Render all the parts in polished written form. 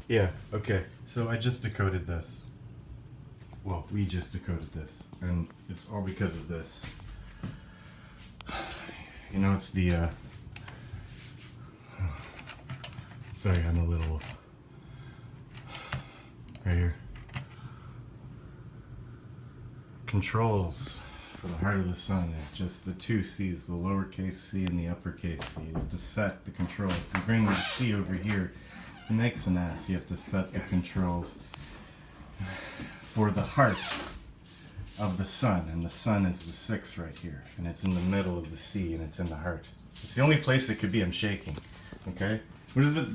Yeah, okay. So I just decoded this. Well, we just decoded this. And it's all because of this. You know, it's the, sorry, I'm a little... Right here. Controls for the heart of the sun is just the two C's, the lowercase c and the uppercase c. You have to set the controls. You bring the C over here, it makes an S. You have to set the controls for the heart of the sun, and the sun is the 6 right here, and it's in the middle of the C, and it's in the heart. It's the only place it could be. I'm shaking. Okay? What is it?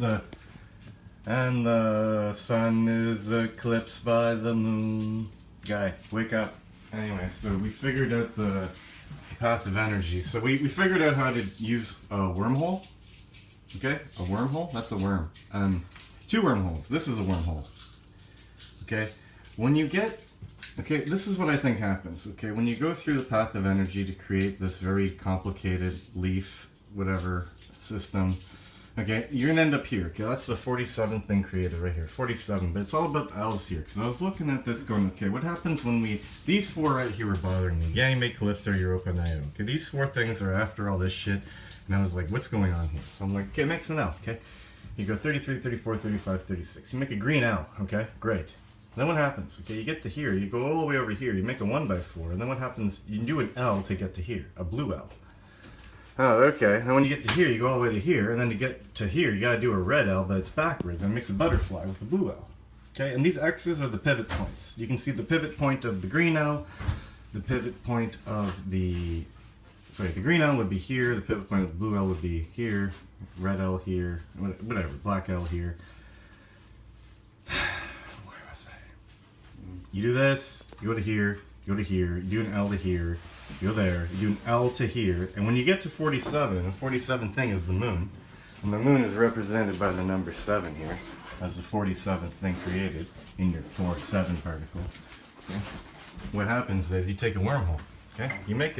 And the sun is eclipsed by the moon. Guy, wake up. Anyway, so we figured out the path of energy. So we figured out how to use a wormhole. Okay? A wormhole? That's a worm. 2 wormholes. This is a wormhole. Okay? When you get... Okay, this is what I think happens. Okay, when you go through the path of energy to create this very complicated leaf, whatever, system... Okay, you're going to end up here. Okay, that's the 47th thing created right here. 47, but it's all about the L's here. Because I was looking at this going, okay, what happens when we... These 4 right here were bothering me. Ganymede, Callisto, Europa, and Io. Okay, these 4 things are after all this shit. And I was like, what's going on here? So I'm like, okay, it makes an L, okay? You go 33, 34, 35, 36. You make a green L, okay? Great. Then what happens? Okay, you get to here. You go all the way over here. You make a 1x4. And then what happens? You do an L to get to here. A blue L. Oh, okay. And when you get to here, you go all the way to here, and then to get to here, you got to do a red L, but it's backwards, and it makes a butterfly with the blue L. Okay, and these X's are the pivot points. You can see the pivot point of the green L, the pivot point of the... Sorry, the green L would be here, the pivot point of the blue L would be here, red L here, whatever, black L here. Where was I? You do this, you go to here, you go to here, you do an L to here, you go there, you do an L to here, and when you get to 47, the 47th thing is the moon, and the moon is represented by the number 7 here, as the 47th thing created in your 4-7 particle. Okay? What happens is you take a wormhole, okay? You make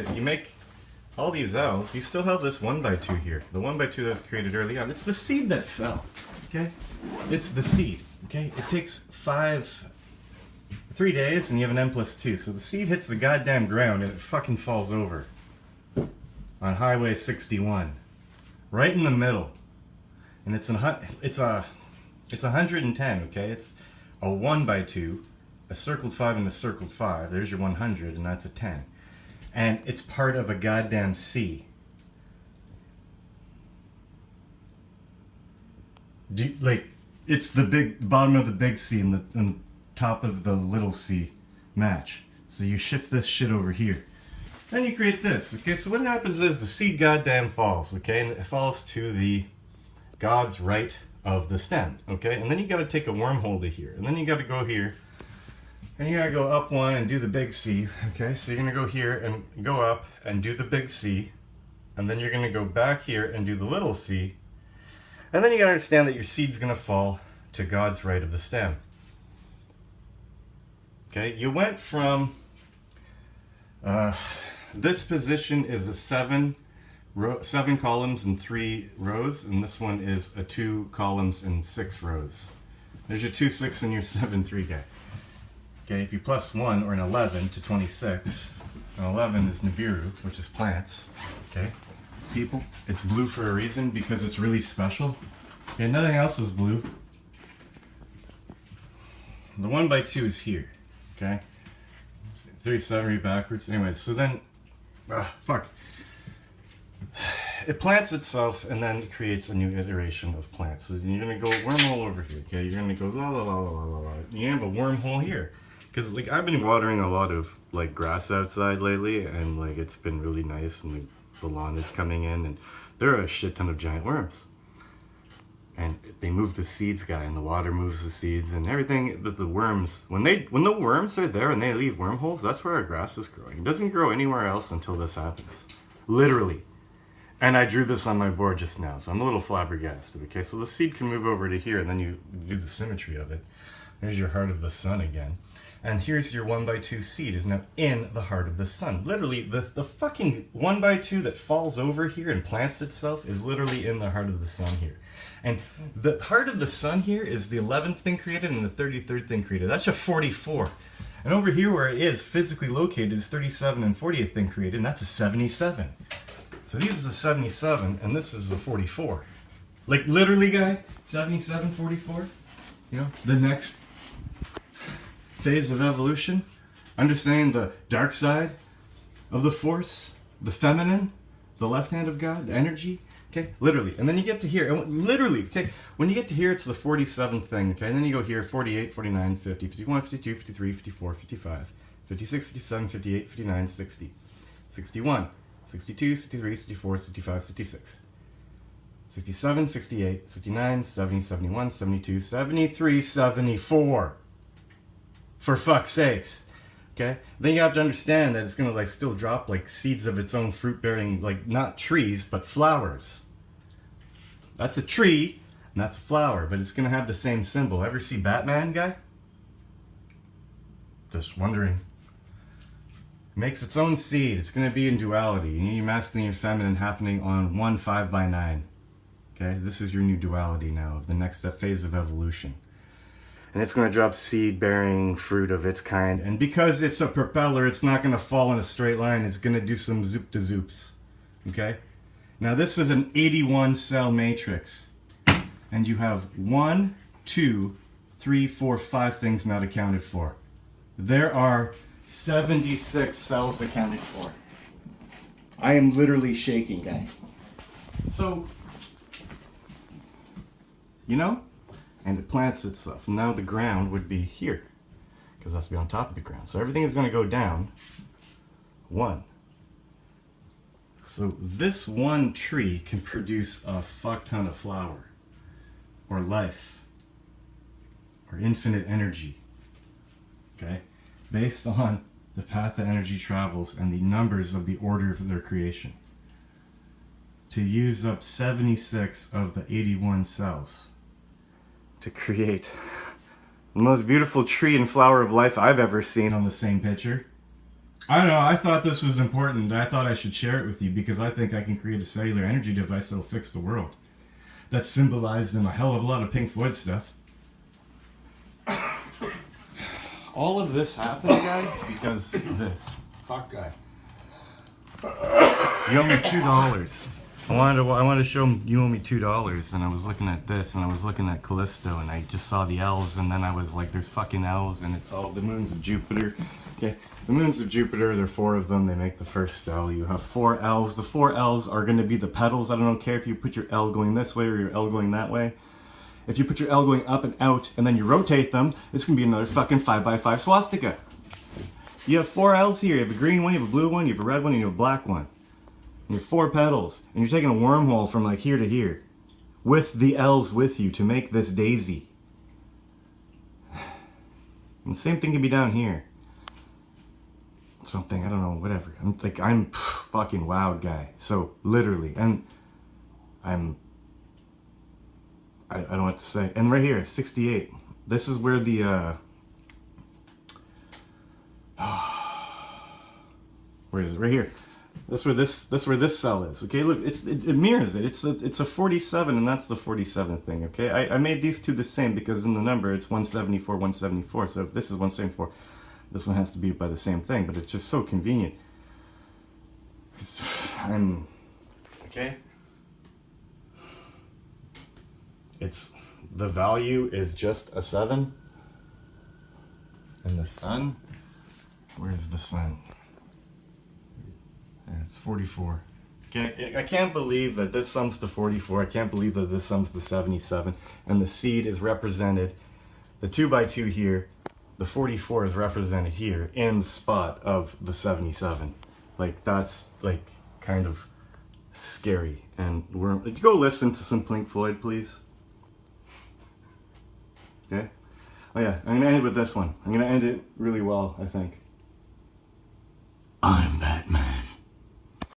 all these L's, you still have this 1x2 here. The 1x2 that was created early on, it's the seed that fell, okay? It's the seed, okay? It takes 3 days and you have an n+2. So the seed hits the goddamn ground and it fucking falls over on Highway 61, right in the middle. And it's 110, okay? It's a 1x2, a circled 5 and a circled 5. There's your 100, and that's a 10. And it's part of a goddamn C. It's the bottom of the big C and the top of the little C match. So you shift this shit over here. Then you create this, okay? So what happens is the seed goddamn falls, okay? And it falls to the God's right of the stem, okay? And then you gotta take a wormhole to here. And then you gotta go here. And you gotta go up 1 and do the big C, okay? So you're gonna go here and go up and do the big C. And then you're gonna go back here and do the little C. And then you gotta understand that your seed's gonna fall to God's right of the stem. Okay, you went from, this position is a 7 columns and 3 rows, and this one is a 2 columns and 6 rows. There's your 2, 6, and your 7, 3 guy. Okay, if you plus 1 or an 11 to 26, an 11 is Nibiru, which is plants. Okay, people, it's blue for a reason because it's really special. Okay, nothing else is blue. The 1x2 is here. Okay, 37 read backwards. Anyways, so then, fuck. It plants itself and then creates a new iteration of plants. So you're gonna go wormhole over here. Okay, you're gonna go la la la la la la. You have a wormhole here, because like I've been watering a lot of like grass outside lately, and like it's been really nice, and the lawn is coming in, and there are a shit ton of giant worms. And they move the seeds, guy, and the water moves the seeds and everything that the worms, when the worms are there and they leave wormholes, that's where our grass is growing. It doesn't grow anywhere else until this happens. Literally. And I drew this on my board just now, so I'm a little flabbergasted. Okay, so the seed can move over to here, and then you do the symmetry of it. There's your heart of the sun again. And here's your 1x2 seed is now in the heart of the sun. Literally, the fucking 1x2 that falls over here and plants itself is literally in the heart of the sun here. And the heart of the sun here is the 11th thing created and the 33rd thing created. That's a 44. And over here where it is physically located is 37 and 40th thing created, and that's a 77. So this is a 77 and this is a 44. Like literally, guy, 77, 44. You know, the next phase of evolution, understanding the dark side of the force, the feminine, the left hand of God, the energy, okay, literally. And then you get to here, and literally, okay, when you get to here, it's the 47th thing, okay, and then you go here, 48, 49, 50, 51, 52, 53, 54, 55, 56, 57, 58, 59, 60, 61, 62, 63, 64, 65, 66. 67, 68, 69, 70, 71, 72, 73, 74. For fuck's sakes. Okay? Then you have to understand that it's gonna like still drop like seeds of its own fruit bearing, like not trees, but flowers. That's a tree, and that's a flower, but it's gonna have the same symbol. Ever see Batman, guy? Just wondering. It makes its own seed. It's gonna be in duality. You need your masculine and feminine happening on 1 5x9. Okay? This is your new duality now of the next phase of evolution. And it's going to drop seed-bearing fruit of its kind. And because it's a propeller, it's not going to fall in a straight line. It's going to do some zoop-to-zoops. Okay? Now this is an 81 cell matrix. And you have 1, 2, 3, 4, 5 things not accounted for. There are 76 cells accounted for. I am literally shaking, guy. So, you know? And it plants itself. Now the ground would be here, because that's to be on top of the ground. So everything is going to go down 1. So this one tree can produce a fuck ton of flower, or life, or infinite energy. Okay? Based on the path that energy travels and the numbers of the order of their creation. To use up 76 of the 81 cells. To create the most beautiful tree and flower of life I've ever seen on the same picture. I don't know, I thought this was important. I thought I should share it with you because I think I can create a cellular energy device that'll fix the world. That's symbolized in a hell of a lot of Pink Floyd stuff. All of this happened, guy, because this. Fuck, guy. You owe me $2. I wanted to show him you owe me $2, and I was looking at this, and I was looking at Callisto, and I just saw the L's, and then I was like, there's fucking L's, and it's all the moons of Jupiter. Okay, the moons of Jupiter, there are 4 of them, they make the first L. You have 4 L's. The 4 L's are going to be the petals. I don't care if you put your L going this way or your L going that way. If you put your L going up and out, and then you rotate them, it's going to be another fucking 5x5 swastika. You have 4 L's here. You have a green one, you have a blue one, you have a red one, and you have a black one. And you have 4 petals, and you're taking a wormhole from like here to here, with the L's with you to make this daisy. And the same thing can be down here. Something, I don't know, whatever. I'm fucking wowed, guy. So literally, and I don't know what to say. And right here, 68. This is where the where is it? Right here. That's where this cell is. Okay, look, it mirrors it. It's a 47, and that's the 47th thing. Okay, I made these two the same because in the number it's 174, 174. So if this is 174, this one has to be by the same thing. But it's just so convenient. Okay. It's the value is just a 7, and the sun. Where's the sun? It's 44. Okay, I can't believe that this sums to 44. I can't believe that this sums to 77. And the seed is represented, the 2x2 here, the 44 is represented here in the spot of the 77. Like, that's like kind of scary. And go listen to some Pink Floyd, please. Okay? Oh yeah, I'm gonna end it with this one. I'm gonna end it really well, I think. I'm back.